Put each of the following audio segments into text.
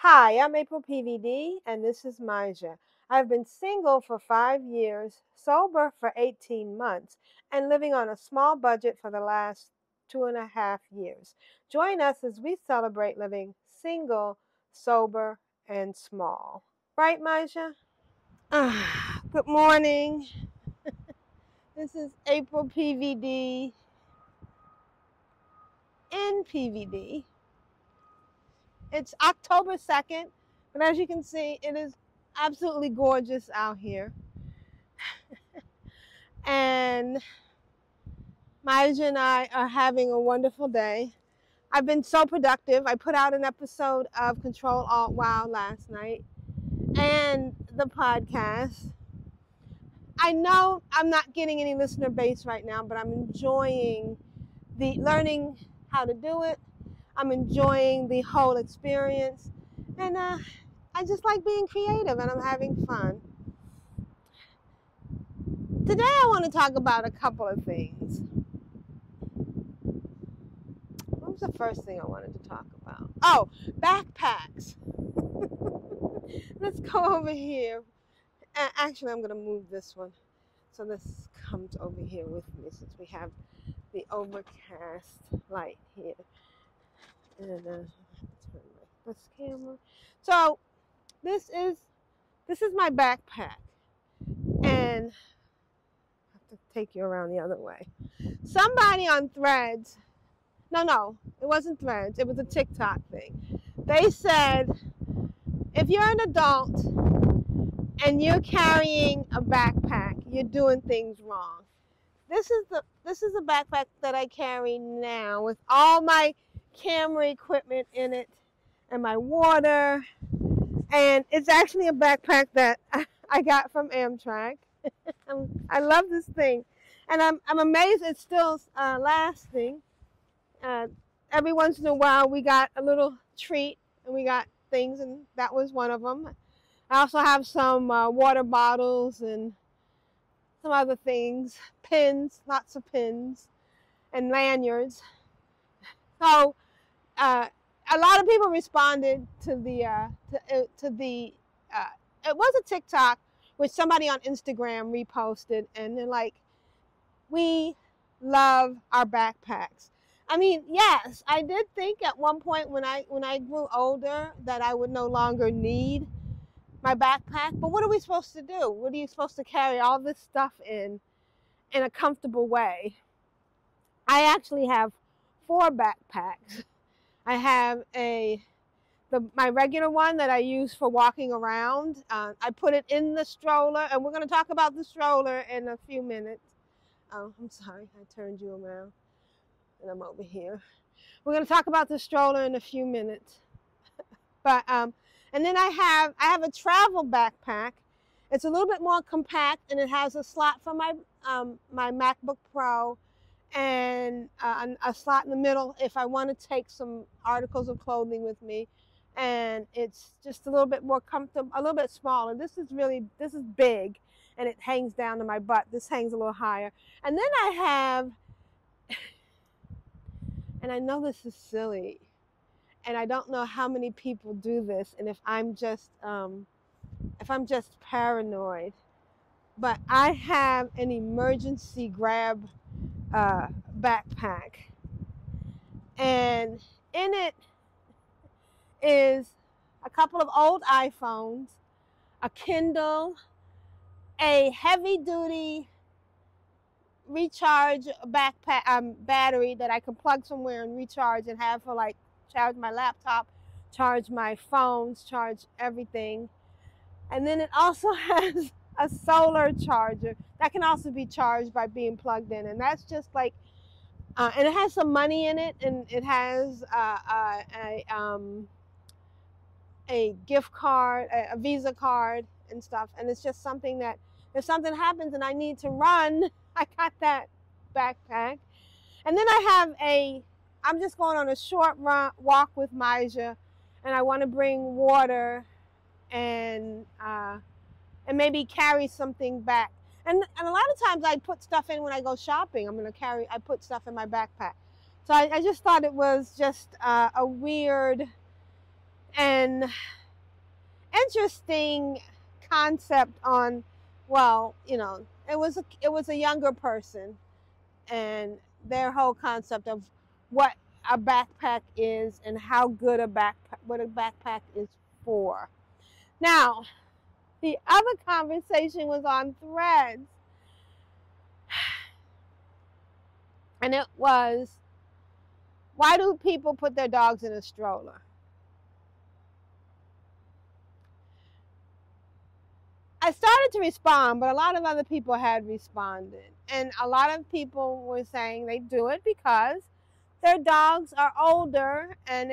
Hi, I'm AprilPvd and this is Maja. I've been single for 5 years, sober for 18 months, and living on a small budget for the last 2.5 years. Join us as we celebrate living single, sober, and small. Right, Maja? Good morning. This is AprilPvd and PVD. It's October 2nd, but as you can see, it is absolutely gorgeous out here. And Maja and I are having a wonderful day. I've been so productive. I put out an episode of Control Alt Wow last night and the podcast. I know I'm not getting any listener base right now, but I'm enjoying the learning how to do it. I'm enjoying the whole experience. And I just like being creative and I'm having fun. Today I want to talk about a couple of things. What was the first thing I wanted to talk about? Oh, backpacks. Let's go over here. Actually, I'm going to move this one so this comes over here with me since we have the overcast light here. And turn this camera. So this is my backpack, and I have to take you around the other way. Somebody on Threads. No, it wasn't Threads. It was a TikTok thing. They said, if you're an adult and you're carrying a backpack, you're doing things wrong. This is the backpack that I carry now with all my camera equipment in it and my water. And it's actually a backpack that I got from Amtrak. I love this thing. And I'm amazed it's still lasting. Every once in a while we got a little treat and we got things, and that was one of them. I also have some water bottles and some other things, pins, lots of pins and lanyards. So a lot of people responded to the it was a TikTok which somebody on Instagram reposted, and they're like, we love our backpacks. I mean, yes, I did think at one point when I grew older that I would no longer need my backpack. But what are we supposed to do? What are you supposed to carry all this stuff in a comfortable way? I actually have 4 backpacks. I have my regular one that I use for walking around. I put it in the stroller, and we're going to talk about the stroller in a few minutes. Oh, I'm sorry, I turned you around. And I'm over here. We're going to talk about the stroller in a few minutes. But and then I have a travel backpack. It's a little bit more compact, and it has a slot for my my MacBook Pro, and a slot in the middle if I want to take some articles of clothing with me. And it's just a little bit more comfortable, a little bit smaller. This is big, and it hangs down to my butt. This hangs a little higher. And then I have, and I know this is silly, and I don't know how many people do this, and if I'm just paranoid, but I have an emergency grab backpack, and in it is a couple of old iPhones, a Kindle, a heavy-duty recharge backpack battery that I can plug somewhere and recharge and have for like charge my laptop, charge my phones, charge everything. And then it also has a solar charger that can also be charged by being plugged in, and that's just like and it has some money in it, and it has a gift card, a Visa card and stuff. And it's just something that if something happens and I need to run, I got that backpack. And then I'm just going on a short walk with Maja, and I want to bring water and maybe carry something back. And a lot of times I put stuff in when I go shopping. I put stuff in my backpack. So I just thought it was just a weird And interesting concept on, well, you know, it was a younger person, and their whole concept of what a backpack is and how good what a backpack is for. Now, the other conversation was on Threads, and it was, why do people put their dogs in a stroller? I started to respond, but a lot of other people had responded. And a lot of people were saying they do it because their dogs are older and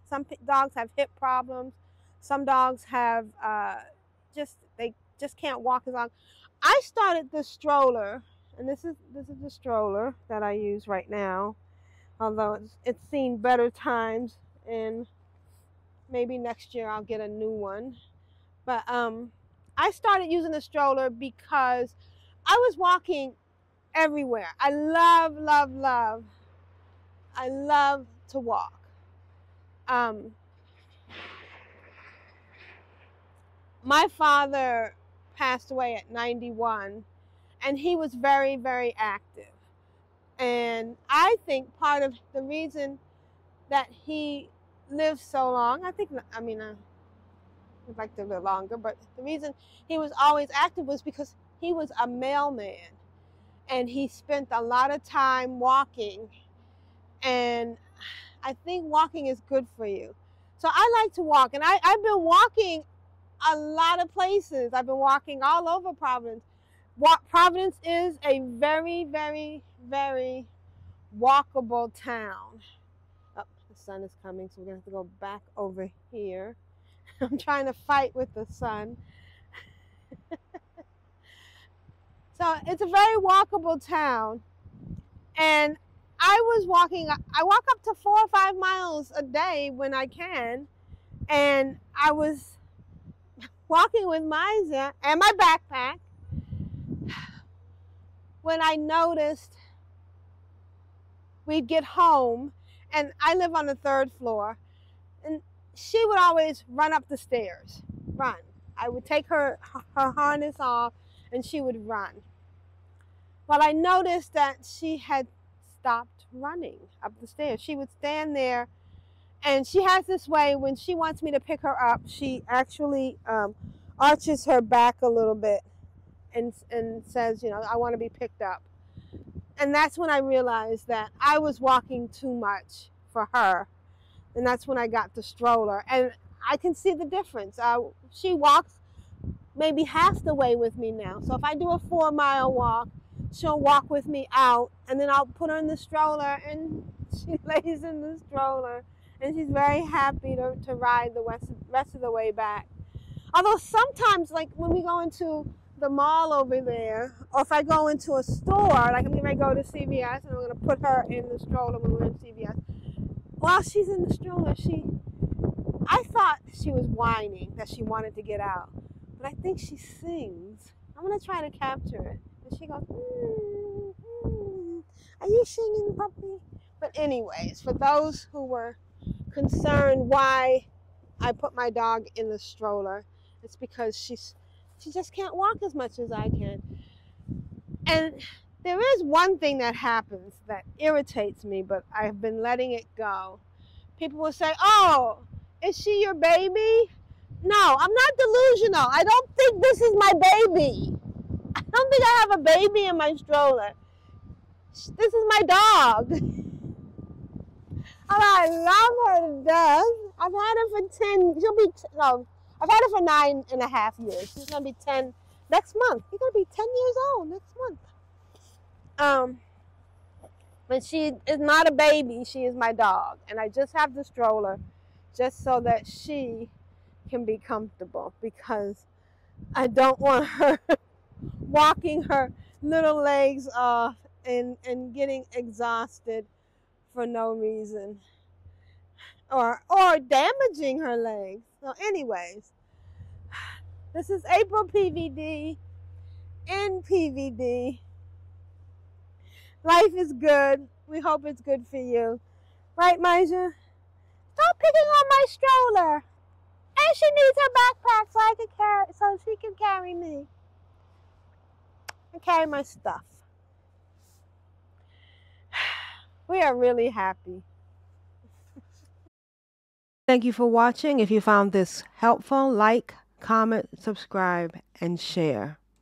some dogs have hip problems. Some dogs have they just can't walk as long. I started the stroller, and this is the stroller that I use right now, although it's seen better times, and maybe next year I'll get a new one. But I started using the stroller because I was walking everywhere. I love to walk. My father passed away at 91, and he was very, very active. And I think part of the reason that he lived so long, I'd like to live longer, but the reason he was always active was because he was a mailman, and he spent a lot of time walking, and I think walking is good for you. So I like to walk, and I've been walking a lot of places. I've been walking all over Providence. Providence is a very, very, very walkable town. Oh, the sun is coming, so we're going to have to go back over here. I'm trying to fight with the sun. So it's a very walkable town. And I walk up to 4 or 5 miles a day when I can. And I was walking with Maja and my backpack when I noticed we'd get home, and I live on the 3rd floor, and she would always run up the stairs, run. I would take her harness off, and she would run. Well, I noticed that she had stopped running up the stairs. She would stand there, and she has this way when she wants me to pick her up, she actually arches her back a little bit and says, you know, I want to be picked up. And that's when I realized that I was walking too much for her. And that's when I got the stroller. And I can see the difference. She walks maybe half the way with me now. So if I do a 4-mile walk, she'll walk with me out, and then I'll put her in the stroller, and she lays in the stroller, and she's very happy to ride the rest of the way back. Although sometimes, like when we go into the mall over there, or if I go into a store, like I'm going to go to CVS, and I'm going to put her in the stroller when we're in CVS. While she's in the stroller, I thought she was whining, that she wanted to get out. But I think she sings. I'm going to try to capture it. And she goes, are you singing, puppy? But anyways, for those who were concerned why I put my dog in the stroller, it's because she just can't walk as much as I can. And there is one thing that happens that irritates me, but I've been letting it go. People will say, oh, is she your baby? No, I'm not delusional. I don't think this is my baby. I don't think I have a baby in my stroller. This is my dog. I love her to death. I've had her for I've had her for 9.5 years. She's going to be 10 next month. She's going to be 10 years old next month. But she is not a baby. She is my dog. And I just have the stroller just so that she can be comfortable, because I don't want her walking her little legs off and getting exhausted for no reason, or damaging her legs. So anyways, this is AprilPvd and PvD. Life is good. We hope it's good for you. Right, Maja? Stop picking on my stroller. And she needs her backpack so she can carry me. And carry my stuff. We are really happy. Thank you for watching. If you found this helpful, like, comment, subscribe, and share.